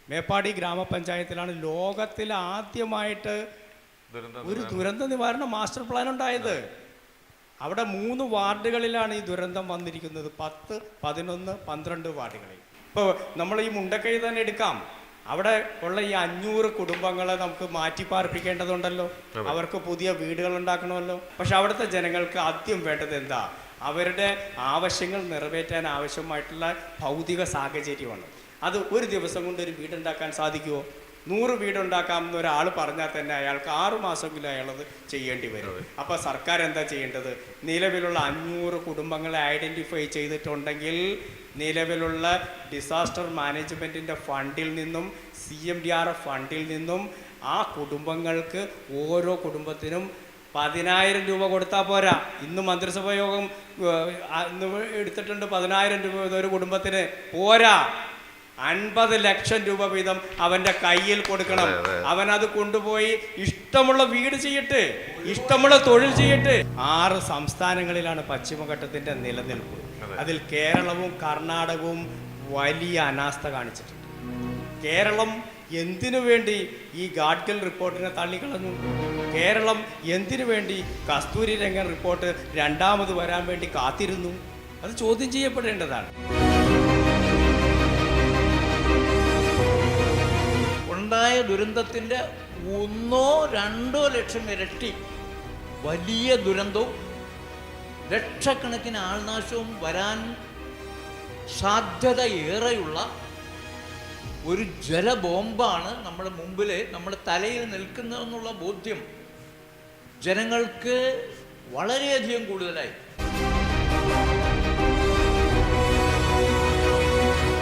മേപ്പാടി ഗ്രാമപഞ്ചായത്തിലാണ് ലോകത്തിൽ ആദ്യമായിട്ട് ഒരു ദുരന്ത നിവാരണ മാസ്റ്റർ പ്ലാൻ ഉണ്ടായത്. അവിടെ 3 വാർഡുകളിലാണ് ഈ ദുരന്തം വന്നിരിക്കുന്നത്. 10, 11, 12 വാർഡുകളിൽ. ഇപ്പോൾ നമ്മൾ ഈ മുണ്ടക്കൈ തന്നെ എടുക്കാം. അവിടെ ഉള്ള ഈ 500 കുടുംബങ്ങളെ നമുക്ക് മാറ്റിപ്പാർപ്പിക്കേണ്ടതുണ്ടല്ലോ. അവർക്ക് പുതിയ വീടുകൾ ഉണ്ടാക്കണമല്ലോ. പക്ഷെ അവിടുത്തെ ജനങ്ങൾക്ക് ആദ്യം വേണ്ടത് എന്താ? അവരുടെ ആവശ്യങ്ങൾ നിറവേറ്റാൻ ആവശ്യമായിട്ടുള്ള ഭൗതിക സാഹചര്യമാണ്. അത് ഒരു ദിവസം കൊണ്ട് ഒരു വീടുണ്ടാക്കാൻ സാധിക്കുമോ? 100 വീടുണ്ടാക്കാമെന്ന് ഒരാൾ പറഞ്ഞാൽ തന്നെ അയാൾക്ക് 6 മാസമെങ്കിലും അയാളത് ചെയ്യേണ്ടി വരും. അപ്പോൾ സർക്കാർ എന്താ ചെയ്യേണ്ടത്? നിലവിലുള്ള 500 കുടുംബങ്ങളെ ഐഡൻറ്റിഫൈ ചെയ്തിട്ടുണ്ടെങ്കിൽ നിലവിലുള്ള ഡിസാസ്റ്റർ മാനേജ്മെൻറ്റിൻ്റെ ഫണ്ടിൽ നിന്നും CMDRF ഫണ്ടിൽ നിന്നും ആ കുടുംബങ്ങൾക്ക് ഓരോ കുടുംബത്തിനും 10,000 രൂപ കൊടുത്താൽ പോരാ. ഇന്ന് മന്ത്രിസഭാ യോഗം ഇന്ന് എടുത്തിട്ടുണ്ട് 10,000 രൂപ ഒരു കുടുംബത്തിന് പോരാ. 50 ലക്ഷം രൂപ വീതം അവൻ്റെ കയ്യിൽ കൊടുക്കണം. അവനത് കൊണ്ടുപോയി ഇഷ്ടമുള്ള വീട് ചെയ്യട്ടെ, ഇഷ്ടമുള്ള തൊഴിൽ ചെയ്യട്ടെ. 6 സംസ്ഥാനങ്ങളിലാണ് പശ്ചിമഘട്ടത്തിൻ്റെ നിലനിൽപ്പ്. അതിൽ കേരളവും കർണാടകവും വലിയ അനാസ്ഥ കാണിച്ചിട്ടുണ്ട്. കേരളം എന്തിനു വേണ്ടി ഈ ഗാഡ്ഗിൽ റിപ്പോർട്ടിനെ തള്ളിക്കളഞ്ഞു? കേരളം എന്തിനു വേണ്ടി കസ്തൂരി രംഗൻ റിപ്പോർട്ട് 2ാമത് വരാൻ വേണ്ടി കാത്തിരുന്നു? അത് ചോദ്യം ചെയ്യപ്പെടേണ്ടതാണ്. ഉണ്ടായ ദുരന്തത്തിൻ്റെ 1-2 ലക്ഷം ഇരട്ടി വലിയ ദുരന്തവും ലക്ഷക്കണക്കിന് ആൾനാശവും വരാൻ സാധ്യത ഏറെയുള്ള ഒരു ജലബോംബാണ് നമ്മുടെ മുമ്പിൽ, നമ്മുടെ തലയിൽ നിൽക്കുന്നതെന്നുള്ള ബോധ്യം ജനങ്ങൾക്ക് വളരെയധികം കൂടുതലായി.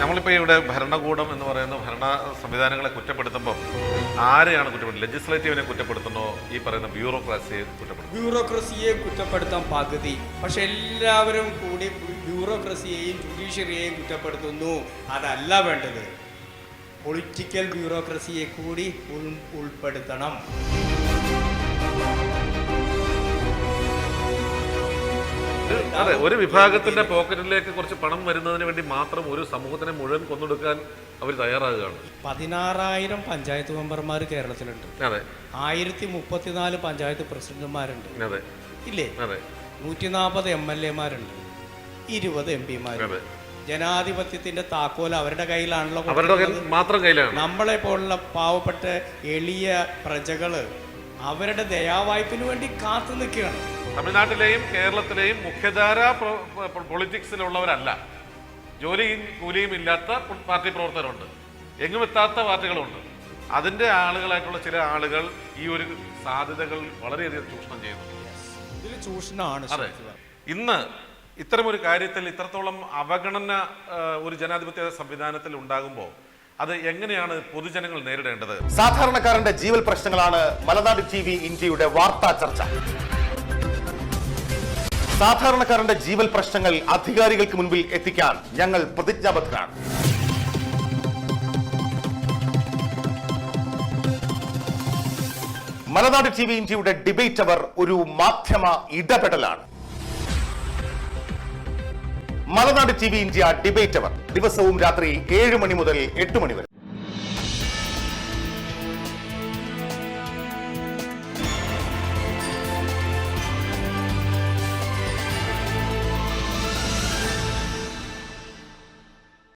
നമ്മളിപ്പോൾ ഇവിടെ ഭരണകൂടം എന്ന് പറയുന്ന ഭരണ സംവിധാനങ്ങളെ കുറ്റപ്പെടുത്തുമ്പോൾ ആരെയാണ് കുറ്റപ്പെടുത്തുന്നത്? ലെജിസ്ലേറ്റീവിനെ കുറ്റപ്പെടുത്തുന്നോ ഈ പറയുന്ന ബ്യൂറോക്രാസിയെ കുറ്റപ്പെടുത്തുന്നു? ബ്യൂറോക്രസിയെ കുറ്റപ്പെടുത്താൻ പകുതി, പക്ഷെ എല്ലാവരും കൂടി ബ്യൂറോക്രസിയെയും ജുഡീഷ്യറിയെയും കുറ്റപ്പെടുത്തുന്നു. അതല്ല വേണ്ടത്. പൊളിറ്റിക്കൽ ബ്യൂറോക്രസിയെ കൂടി ഉൾപ്പെടുത്തണം. അതെ, ഒരു വിഭാഗത്തിന്റെ പോക്കറ്റിലേക്ക് കുറച്ച് പണം വരുന്നതിന് വേണ്ടി മാത്രം ഒരു സമൂഹത്തിനെ മുഴുവൻ കൊന്നൊടുക്കാൻ അവർ തയ്യാറാകുകയാണ്. 16,000 പഞ്ചായത്ത് മെമ്പർമാർ കേരളത്തിലുണ്ട്. അതെ. 1034 പഞ്ചായത്ത് പ്രസിഡന്റുമാരുണ്ട്. അതെ. ഇല്ലേ? അതെ. 140 MLA-മാരുണ്ട്. 20 MP-മാരുണ്ട്. ജനാധിപത്യത്തിന്റെ താക്കോൽ അവരുടെ കയ്യിലാണല്ലോ. അവരുടെ മാത്രം കയ്യിലാണ്. നമ്മളെ പോലുള്ള പാവപ്പെട്ട എളിയ പ്രജകള് അവരുടെ ദയാവായ്പിന് വേണ്ടി കാത്തു നിൽക്കുകയാണ്. തമിഴ്നാട്ടിലെയും കേരളത്തിലെയും മുഖ്യധാര പൊളിറ്റിക്സിലുള്ളവരല്ല. ജോലിയും കൂലിയും ഇല്ലാത്ത പാർട്ടി പ്രവർത്തകരുണ്ട്, എങ്ങും എത്താത്ത പാർട്ടികളുണ്ട്. അതിൻ്റെ ആളുകളായിട്ടുള്ള ചില ആളുകൾ ഈ ഒരു സാധ്യതകൾ വളരെയധികം ചൂഷണം ചെയ്യുന്നു. ഇതിൽ ചൂഷണമാണ്. അതെ. ഇന്ന് ഇത്തരമൊരു കാര്യത്തിൽ ഇത്രത്തോളം അവഗണന ഒരു ജനാധിപത്യ സംവിധാനത്തിൽ ഉണ്ടാകുമ്പോൾ അത് എങ്ങനെയാണ് പൊതുജനങ്ങൾ നേരിടേണ്ടത്? സാധാരണക്കാരന്റെ ജീവൽ പ്രശ്നങ്ങളാണ് മലനാട് TV ഇന്ത്യയുടെ വാർത്താ ചർച്ച. സാധാരണക്കാരന്റെ ജീവൽ പ്രശ്നങ്ങൾ അധികാരികൾക്ക് മുൻപിൽ എത്തിക്കാൻ ഞങ്ങൾ പ്രതിജ്ഞാബദ്ധരാണ്. മലനാട് TV ഇന്ത്യയുടെ ഡിബേറ്റ് അവർ ഒരു മാധ്യമ ഇടപെടലാണ്. മലനാട് TV ഇന്ത്യ ഡിബേറ്റ് അവർ ദിവസവും രാത്രി 7 മണി മുതൽ 8 മണി വരെ.